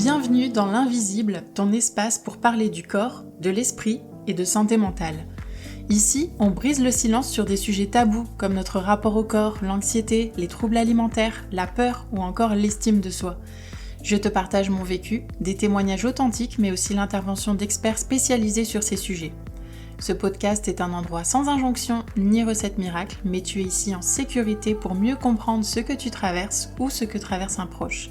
Bienvenue dans l'Invisible, ton espace pour parler du corps, de l'esprit et de santé mentale. Ici, on brise le silence sur des sujets tabous comme notre rapport au corps, l'anxiété, les troubles alimentaires, la peur ou encore l'estime de soi. Je te partage mon vécu, des témoignages authentiques mais aussi l'intervention d'experts spécialisés sur ces sujets. Ce podcast est un endroit sans injonction ni recette miracle, mais tu es ici en sécurité pour mieux comprendre ce que tu traverses ou ce que traverse un proche.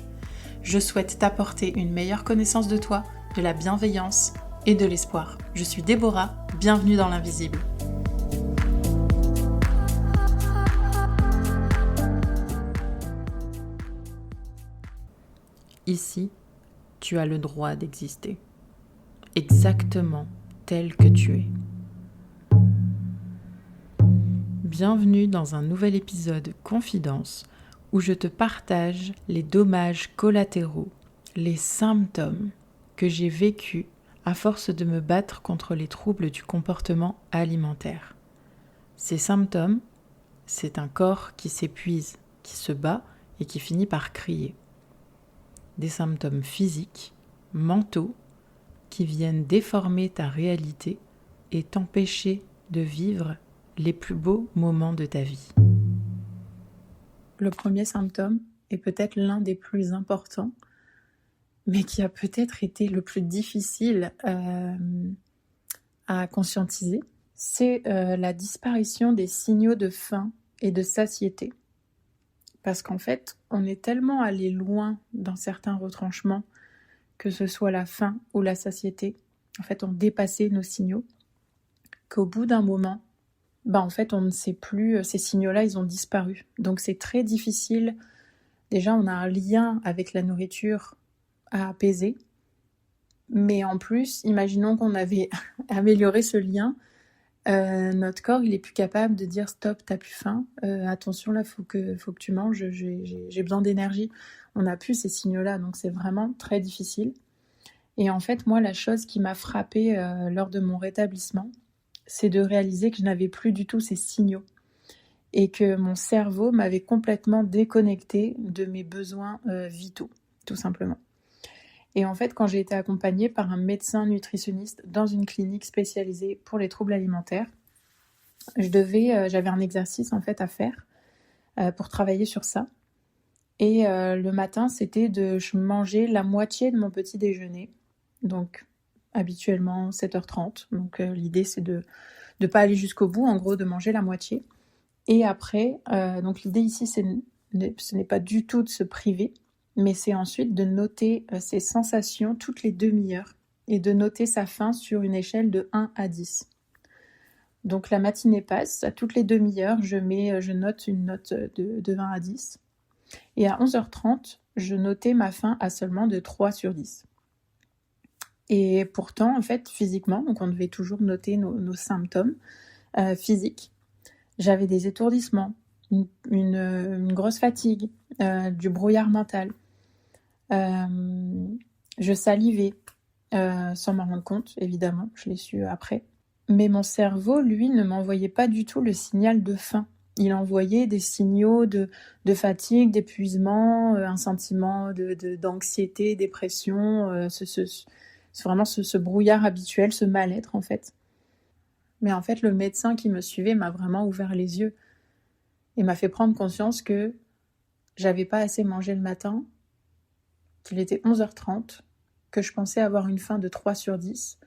Je souhaite t'apporter une meilleure connaissance de toi, de la bienveillance et de l'espoir. Je suis Déborah, bienvenue dans l'Invisible. Ici, tu as le droit d'exister, exactement tel que tu es. Bienvenue dans un nouvel épisode Confidence où je te partage les dommages collatéraux, les symptômes que j'ai vécus à force de me battre contre les troubles du comportement alimentaire. Ces symptômes, c'est un corps qui s'épuise, qui se bat et qui finit par crier. Des symptômes physiques, mentaux, qui viennent déformer ta réalité et t'empêcher de vivre les plus beaux moments de ta vie. Le premier symptôme est peut-être l'un des plus importants, mais qui a peut-être été le plus difficile à conscientiser. C'est la disparition des signaux de faim et de satiété. Parce qu'en fait, on est tellement allé loin dans certains retranchements, que ce soit la faim ou la satiété. En fait, on dépassait nos signaux, qu'au bout d'un moment, en fait, on ne sait plus, ces signaux-là, ils ont disparu. Donc c'est très difficile. Déjà, on a un lien avec la nourriture à apaiser. Mais en plus, imaginons qu'on avait amélioré ce lien. Notre corps, il est plus capable de dire stop, t'as plus faim. Attention, là, faut que tu manges, j'ai besoin d'énergie. On n'a plus ces signaux-là, donc c'est vraiment très difficile. Et en fait, moi, la chose qui m'a frappée lors de mon rétablissement, c'est de réaliser que je n'avais plus du tout ces signaux et que mon cerveau m'avait complètement déconnectée de mes besoins vitaux, tout simplement. Et en fait, quand j'ai été accompagnée par un médecin nutritionniste dans une clinique spécialisée pour les troubles alimentaires, j'avais un exercice en fait à faire pour travailler sur ça. Et le matin, c'était je mangeais la moitié de mon petit déjeuner, donc habituellement 7h30. Donc l'idée, c'est de ne pas aller jusqu'au bout, en gros, de manger la moitié. Et après, donc l'idée ici, ce n'est pas du tout de se priver, mais c'est ensuite de noter ses sensations toutes les demi-heures et de noter sa faim sur une échelle de 1 à 10. Donc la matinée passe, à toutes les demi-heures, je note une note de 1 à 10. Et à 11h30, je notais ma faim à seulement de 3 sur 10. Et pourtant, en fait, physiquement, donc on devait toujours noter nos symptômes physiques. J'avais des étourdissements, une grosse fatigue, du brouillard mental. Je salivais, sans m'en rendre compte, évidemment, je l'ai su après. Mais mon cerveau, lui, ne m'envoyait pas du tout le signal de faim. Il envoyait des signaux de fatigue, d'épuisement, un sentiment d'anxiété, dépression, c'est vraiment ce brouillard habituel, ce mal-être en fait. Mais en fait, le médecin qui me suivait m'a vraiment ouvert les yeux et m'a fait prendre conscience que j'avais pas assez mangé le matin, qu'il était 11h30, que je pensais avoir une faim de 3 sur 10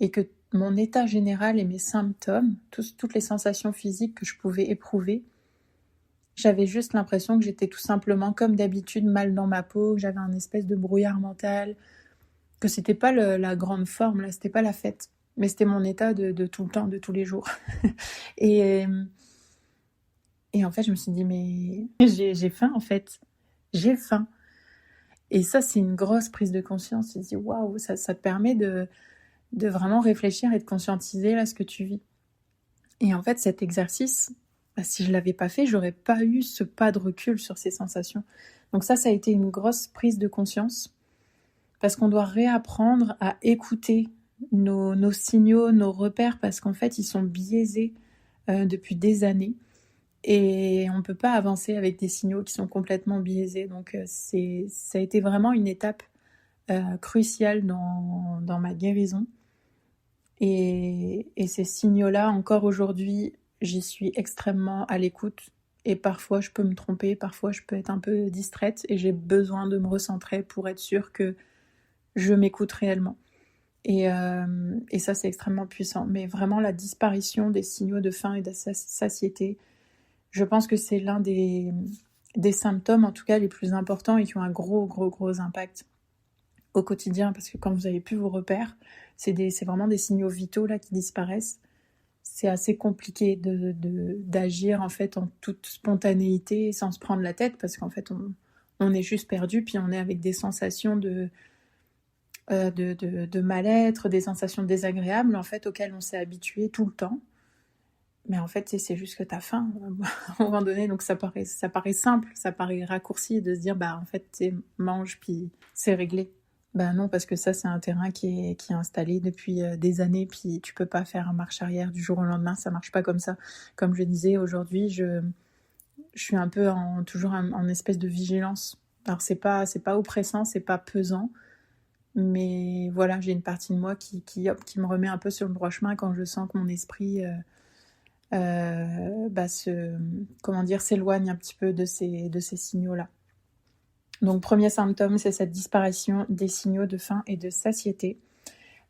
et que mon état général et mes symptômes, toutes les sensations physiques que je pouvais éprouver, j'avais juste l'impression que j'étais tout simplement comme d'habitude mal dans ma peau, que j'avais un espèce de brouillard mental, que c'était pas la grande forme, là, c'était pas la fête, mais c'était mon état de tout le temps, de tous les jours. Et en fait, je me suis dit, mais j'ai faim en fait, j'ai faim. Et ça, c'est une grosse prise de conscience. Je me dis, waouh, ça te permet de vraiment réfléchir et de conscientiser là ce que tu vis. Et en fait, cet exercice, si je l'avais pas fait, j'aurais pas eu ce pas de recul sur ces sensations. Donc ça a été une grosse prise de conscience. Parce qu'on doit réapprendre à écouter nos signaux, nos repères, parce qu'en fait, ils sont biaisés depuis des années. Et on ne peut pas avancer avec des signaux qui sont complètement biaisés. Donc, ça a été vraiment une étape crucial dans ma guérison. Et ces signaux-là, encore aujourd'hui, j'y suis extrêmement à l'écoute. Et parfois, je peux me tromper, parfois, je peux être un peu distraite et j'ai besoin de me recentrer pour être sûre que je m'écoute réellement. Et ça, c'est extrêmement puissant. Mais vraiment, la disparition des signaux de faim et de satiété, je pense que c'est l'un des symptômes, en tout cas, les plus importants et qui ont un gros impact au quotidien. Parce que quand vous n'avez plus vos repères, c'est vraiment des signaux vitaux là qui disparaissent. C'est assez compliqué d'agir en fait en toute spontanéité sans se prendre la tête parce qu'en fait on est juste perdu, puis on est avec des sensations de mal-être, des sensations désagréables en fait auxquelles on s'est habitué tout le temps. Mais en fait c'est juste que t'as faim à un moment donné, donc ça paraît simple, ça paraît raccourci de se dire bah en fait mange puis c'est réglé. Ben non, parce que ça, c'est un terrain qui est installé depuis des années, puis tu peux pas faire un marche arrière du jour au lendemain, ça marche pas comme ça. Comme je disais, aujourd'hui, je suis un peu toujours en espèce de vigilance. Alors c'est pas oppressant, c'est pas pesant, mais voilà, j'ai une partie de moi qui me remet un peu sur le droit chemin quand je sens que mon esprit s'éloigne un petit peu de ces signaux-là. Donc, premier symptôme, c'est cette disparition des signaux de faim et de satiété.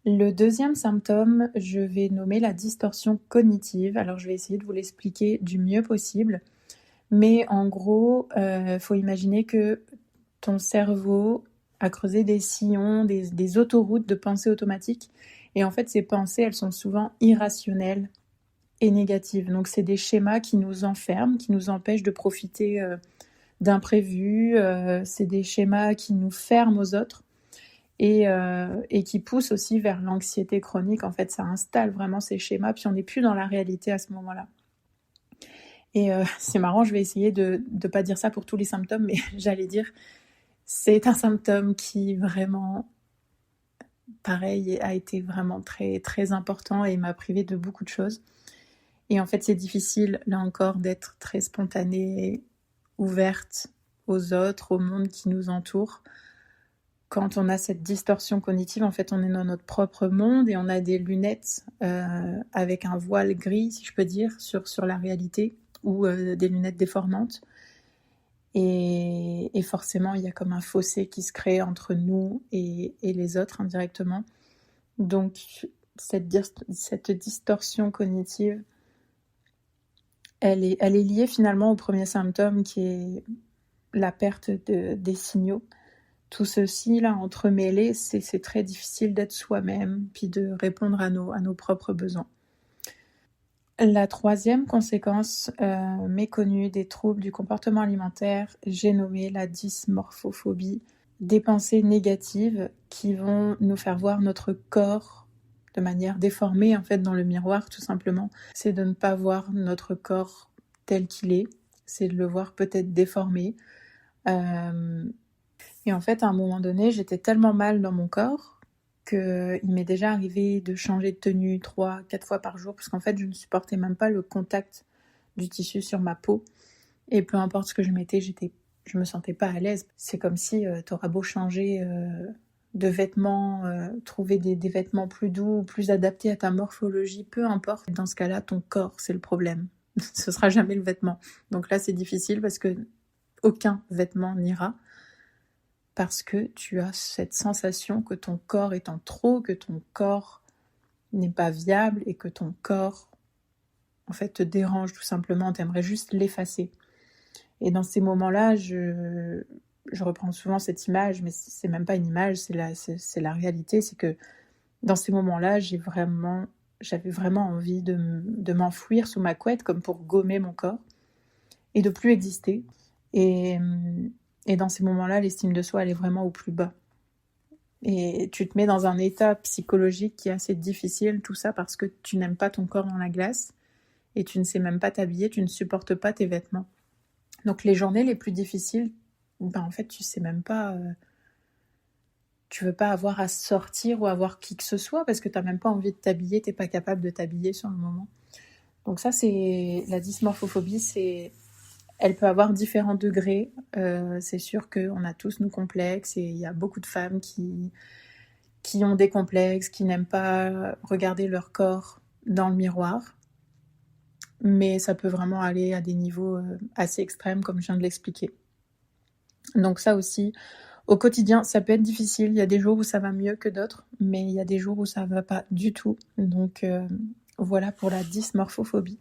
Le deuxième symptôme, je vais nommer la distorsion cognitive. Alors, je vais essayer de vous l'expliquer du mieux possible. Mais en gros, faut imaginer que ton cerveau a creusé des sillons, des autoroutes de pensée automatique. Et en fait, ces pensées, elles sont souvent irrationnelles et négatives. Donc, c'est des schémas qui nous enferment, qui nous empêchent de profiter d'imprévus, c'est des schémas qui nous ferment aux autres et qui poussent aussi vers l'anxiété chronique. En fait, ça installe vraiment ces schémas, puis on n'est plus dans la réalité à ce moment-là. Et c'est marrant, je vais essayer de ne pas dire ça pour tous les symptômes, mais j'allais dire, c'est un symptôme qui vraiment, pareil, a été vraiment très, très important et m'a privé de beaucoup de choses. Et en fait, c'est difficile, là encore, d'être très spontanée, ouverte aux autres, au monde qui nous entoure. Quand on a cette distorsion cognitive, en fait, on est dans notre propre monde et on a des lunettes avec un voile gris, si je peux dire, sur la réalité, ou des lunettes déformantes. Et forcément, il y a comme un fossé qui se crée entre nous et les autres indirectement. Donc, cette distorsion cognitive, elle est liée finalement au premier symptôme qui est la perte des signaux. Tout ceci là entremêlé, c'est très difficile d'être soi-même puis de répondre à nos propres besoins. La troisième conséquence méconnue des troubles du comportement alimentaire, j'ai nommé la dysmorphophobie, des pensées négatives qui vont nous faire voir notre corps de manière déformée en fait dans le miroir tout simplement. C'est de ne pas voir notre corps tel qu'il est, c'est de le voir peut-être déformé. Et en fait, à un moment donné, j'étais tellement mal dans mon corps qu'il m'est déjà arrivé de changer de tenue 3-4 fois par jour parce qu'en fait, je ne supportais même pas le contact du tissu sur ma peau. Et peu importe ce que je mettais, je me sentais pas à l'aise. C'est comme si t'auras beau changer de vêtements, trouver des vêtements plus doux, plus adaptés à ta morphologie, peu importe. Dans ce cas-là, ton corps, c'est le problème. Ce sera jamais le vêtement. Donc là, c'est difficile parce que aucun vêtement n'ira. Parce que tu as cette sensation que ton corps est en trop, que ton corps n'est pas viable et que ton corps, en fait, te dérange tout simplement. T'aimerais juste l'effacer. Et dans ces moments-là, je reprends souvent cette image, mais c'est même pas une image, c'est la réalité. C'est que dans ces moments-là, j'avais vraiment envie de m'enfouir sous ma couette comme pour gommer mon corps et de plus exister. Et dans ces moments-là, l'estime de soi, elle est vraiment au plus bas. Et tu te mets dans un état psychologique qui est assez difficile, tout ça parce que tu n'aimes pas ton corps dans la glace et tu ne sais même pas t'habiller, tu ne supportes pas tes vêtements. Donc les journées les plus difficiles, en fait, tu sais même pas... tu veux pas avoir à sortir ou avoir qui que ce soit parce que tu n'as même pas envie de t'habiller, tu n'es pas capable de t'habiller sur le moment. Donc ça, c'est la dysmorphophobie, c'est Elle peut avoir différents degrés. C'est sûr qu'on a tous nos complexes et il y a beaucoup de femmes qui ont des complexes, qui n'aiment pas regarder leur corps dans le miroir. Mais ça peut vraiment aller à des niveaux assez extrêmes, comme je viens de l'expliquer. Donc ça aussi, au quotidien, ça peut être difficile. Il y a des jours où ça va mieux que d'autres, mais il y a des jours où ça va pas du tout. Donc voilà pour la dysmorphophobie.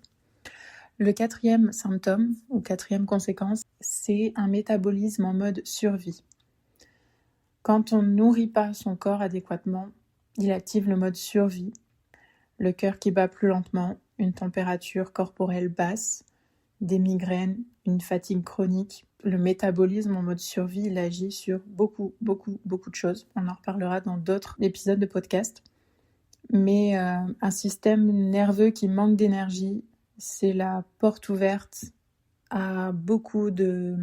Le 4e symptôme, ou 4e conséquence, c'est un métabolisme en mode survie. Quand on ne nourrit pas son corps adéquatement, il active le mode survie. Le cœur qui bat plus lentement, une température corporelle basse, des migraines, une fatigue chronique. Le métabolisme en mode survie, il agit sur beaucoup de choses. On en reparlera dans d'autres épisodes de podcast. Mais un système nerveux qui manque d'énergie, c'est la porte ouverte à beaucoup de,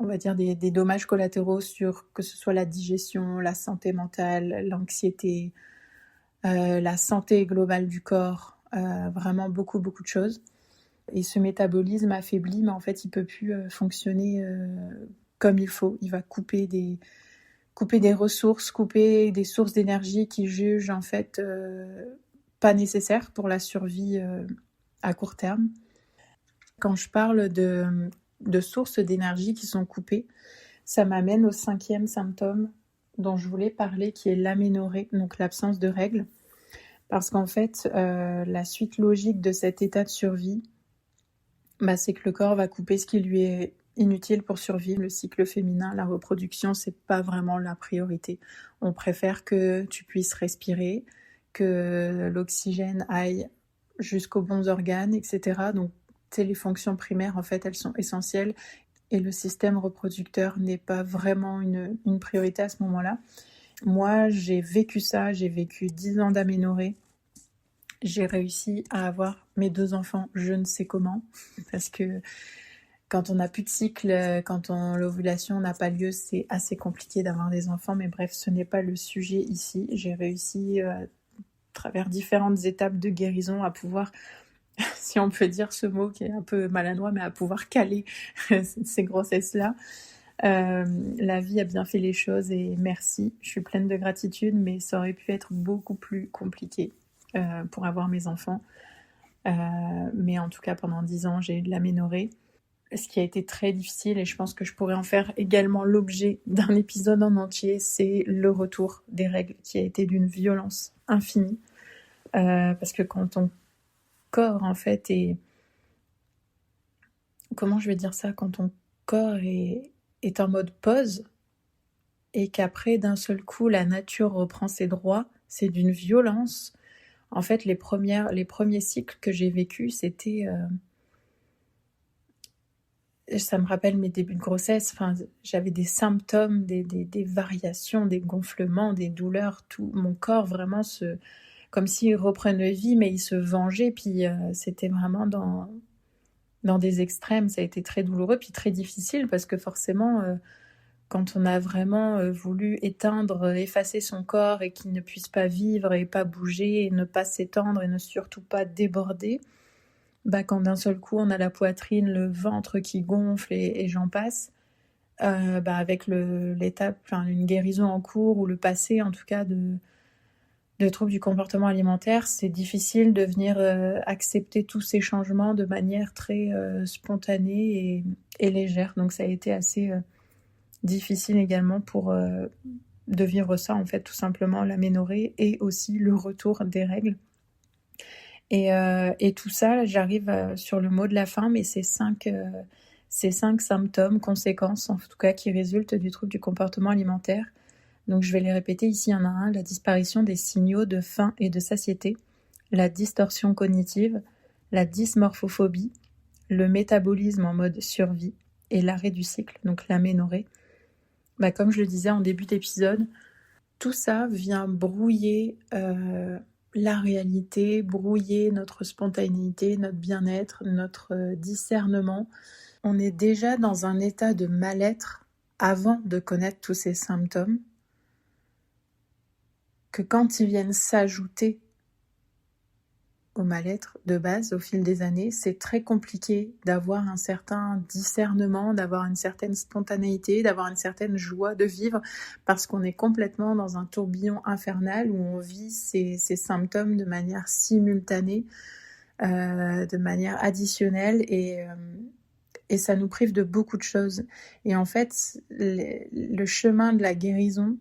on va dire, des dommages collatéraux sur que ce soit la digestion, la santé mentale, l'anxiété, la santé globale du corps, vraiment beaucoup de choses. Et ce métabolisme affaibli, mais en fait, il peut plus fonctionner comme il faut. Il va couper des ressources, couper des sources d'énergie qu'il juge en fait pas nécessaires pour la survie à court terme. Quand je parle de sources d'énergie qui sont coupées, ça m'amène au 5e symptôme dont je voulais parler, qui est l'aménorrhée, donc l'absence de règles. Parce qu'en fait, la suite logique de cet état de survie, c'est que le corps va couper ce qui lui est inutile pour survivre. Le cycle féminin, la reproduction, c'est pas vraiment la priorité. On préfère que tu puisses respirer, que l'oxygène aille jusqu'aux bons organes, etc. Donc, les fonctions primaires, en fait, elles sont essentielles. Et le système reproducteur n'est pas vraiment une priorité à ce moment-là. Moi, j'ai vécu ça, j'ai vécu 10 ans d'aménorrhée. J'ai réussi à avoir mes 2 enfants, je ne sais comment, parce que quand on n'a plus de cycle, quand l'ovulation n'a pas lieu, c'est assez compliqué d'avoir des enfants, mais bref, ce n'est pas le sujet ici. J'ai réussi, à travers différentes étapes de guérison, à pouvoir, si on peut dire ce mot qui est un peu maladroit, mais à pouvoir caler ces grossesses-là. La vie a bien fait les choses et merci, je suis pleine de gratitude, mais ça aurait pu être beaucoup plus compliqué pour avoir mes enfants. Mais en tout cas, pendant 10 ans, j'ai eu de l'aménorrhée. Ce qui a été très difficile, et je pense que je pourrais en faire également l'objet d'un épisode en entier, c'est le retour des règles, qui a été d'une violence infinie. Parce que quand ton corps, en fait, est... Comment je vais dire ça? Quand ton corps est en mode pause, et qu'après, d'un seul coup, la nature reprend ses droits, c'est d'une violence. En fait, les premiers cycles que j'ai vécus, c'était... ça me rappelle mes débuts de grossesse. Enfin, j'avais des symptômes, des variations, des gonflements, des douleurs. Tout mon corps vraiment comme s'il reprenait vie, mais il se vengeait. Puis c'était vraiment dans des extrêmes. Ça a été très douloureux, puis très difficile parce que forcément, quand on a vraiment voulu effacer son corps et qu'il ne puisse pas vivre et pas bouger et ne pas s'étendre et ne surtout pas déborder. Quand d'un seul coup on a la poitrine, le ventre qui gonfle et j'en passe, avec l'étape, une guérison en cours ou le passé en tout cas de troubles du comportement alimentaire, c'est difficile de venir accepter tous ces changements de manière très spontanée et légère. Donc ça a été assez difficile également pour de vivre ça, en fait, tout simplement, l'aménorrhée et aussi le retour des règles. Et tout ça, j'arrive sur le mot de la fin, mais ces 5 symptômes, conséquences, en tout cas, qui résultent du trouble du comportement alimentaire. Donc je vais les répéter, ici il y en a un, la disparition des signaux de faim et de satiété, la distorsion cognitive, la dysmorphophobie, le métabolisme en mode survie et l'arrêt du cycle, donc l'aménorrhée. Comme je le disais en début d'épisode, tout ça vient brouiller la réalité, brouiller notre spontanéité, notre bien-être, notre discernement. On est déjà dans un état de mal-être avant de connaître tous ces symptômes, que quand ils viennent s'ajouter au mal-être de base au fil des années, c'est très compliqué d'avoir un certain discernement, d'avoir une certaine spontanéité, d'avoir une certaine joie de vivre, parce qu'on est complètement dans un tourbillon infernal où on vit ces symptômes de manière simultanée, de manière additionnelle, et ça nous prive de beaucoup de choses. Et en fait, le chemin de la guérison,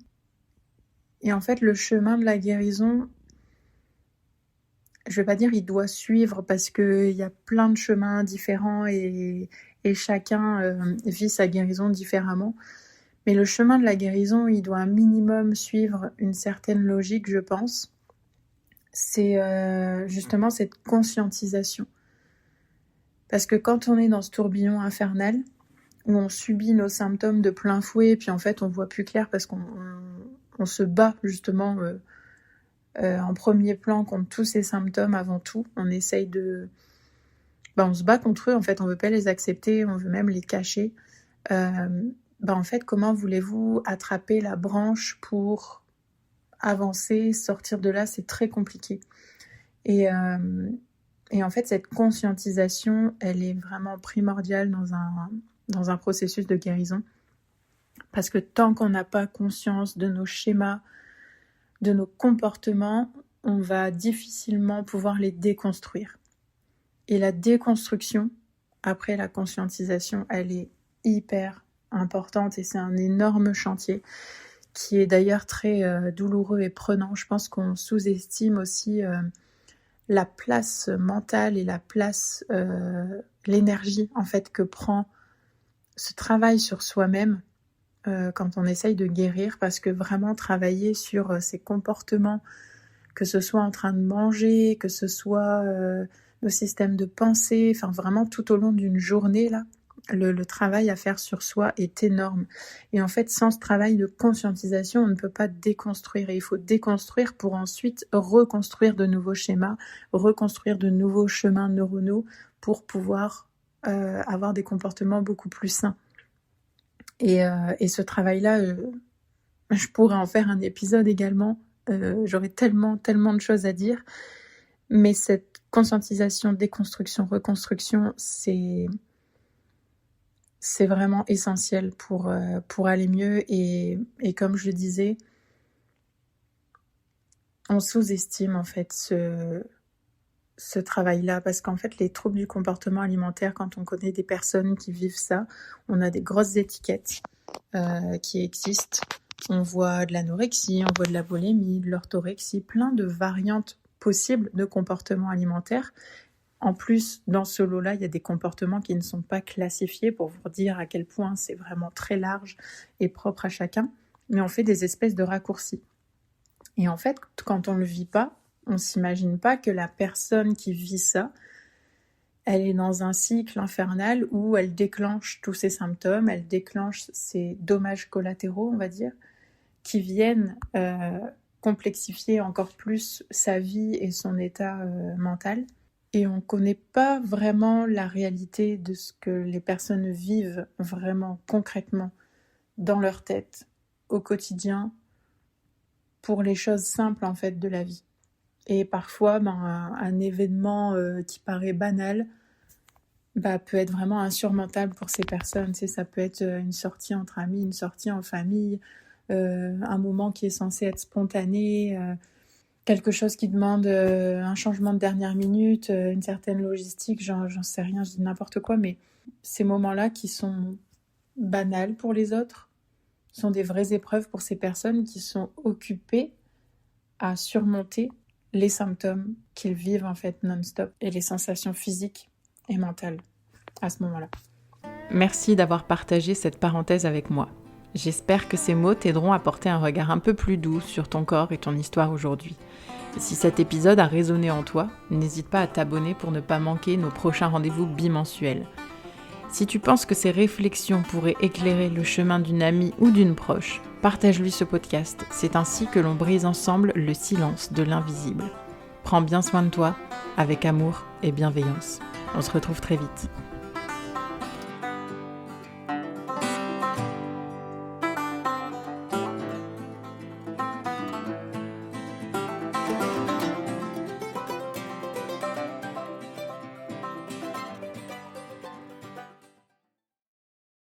je vais pas dire il doit suivre, parce qu'il y a plein de chemins différents et chacun vit sa guérison différemment. Mais le chemin de la guérison, il doit un minimum suivre une certaine logique, je pense. C'est justement cette conscientisation. Parce que quand on est dans ce tourbillon infernal, où on subit nos symptômes de plein fouet, et puis en fait on voit plus clair parce qu'on se bat justement en premier plan contre tous ces symptômes avant tout. On essaye on se bat contre eux, en fait, on veut pas les accepter, on veut même les cacher. En fait, comment voulez-vous attraper la branche pour avancer, sortir de là? C'est très compliqué. Et en fait, cette conscientisation, elle est vraiment primordiale dans un processus de guérison. Parce que tant qu'on n'a pas conscience de nos schémas, de nos comportements, on va difficilement pouvoir les déconstruire. Et la déconstruction, après la conscientisation, elle est hyper importante et c'est un énorme chantier qui est d'ailleurs très douloureux et prenant. Je pense qu'on sous-estime aussi la place mentale et la place, l'énergie en fait que prend ce travail sur soi-même quand on essaye de guérir, parce que vraiment travailler sur ses comportements, que ce soit en train de manger, que ce soit nos systèmes de pensée, enfin vraiment tout au long d'une journée là, le travail à faire sur soi est énorme. Et en fait, sans ce travail de conscientisation, on ne peut pas déconstruire. Et il faut déconstruire pour ensuite reconstruire de nouveaux schémas, reconstruire de nouveaux chemins neuronaux pour pouvoir avoir des comportements beaucoup plus sains. Et ce travail-là, je pourrais en faire un épisode également. J'aurais tellement de choses à dire. Mais cette conscientisation, déconstruction, reconstruction, c'est vraiment essentiel pour aller mieux. Et comme je le disais, on sous-estime en fait ce travail-là, parce qu'en fait, les troubles du comportement alimentaire, quand on connaît des personnes qui vivent ça, on a des grosses étiquettes qui existent. On voit de l'anorexie, on voit de la boulimie, de l'orthorexie, plein de variantes possibles de comportement alimentaire. En plus, dans ce lot-là, il y a des comportements qui ne sont pas classifiés pour vous dire à quel point c'est vraiment très large et propre à chacun, mais on fait des espèces de raccourcis. Et en fait, quand on ne le vit pas, on ne s'imagine pas que la personne qui vit ça, elle est dans un cycle infernal où elle déclenche tous ces symptômes, elle déclenche ces dommages collatéraux, on va dire, qui viennent complexifier encore plus sa vie et son état mental. Et on ne connaît pas vraiment la réalité de ce que les personnes vivent vraiment concrètement dans leur tête, au quotidien, pour les choses simples en fait de la vie. Et parfois, un événement qui paraît banal peut être vraiment insurmontable pour ces personnes. Ça peut être une sortie entre amis, une sortie en famille, un moment qui est censé être spontané, quelque chose qui demande un changement de dernière minute, une certaine logistique, j'en sais rien, je dis n'importe quoi, mais ces moments-là qui sont banals pour les autres sont des vraies épreuves pour ces personnes qui sont occupées à surmonter les symptômes qu'ils vivent en fait non-stop et les sensations physiques et mentales à ce moment-là. Merci d'avoir partagé cette parenthèse avec moi. J'espère que ces mots t'aideront à porter un regard un peu plus doux sur ton corps et ton histoire aujourd'hui. Et si cet épisode a résonné en toi, n'hésite pas à t'abonner pour ne pas manquer nos prochains rendez-vous bimensuels. Si tu penses que ces réflexions pourraient éclairer le chemin d'une amie ou d'une proche, partage-lui ce podcast. C'est ainsi que l'on brise ensemble le silence de l'invisible. Prends bien soin de toi, avec amour et bienveillance. On se retrouve très vite.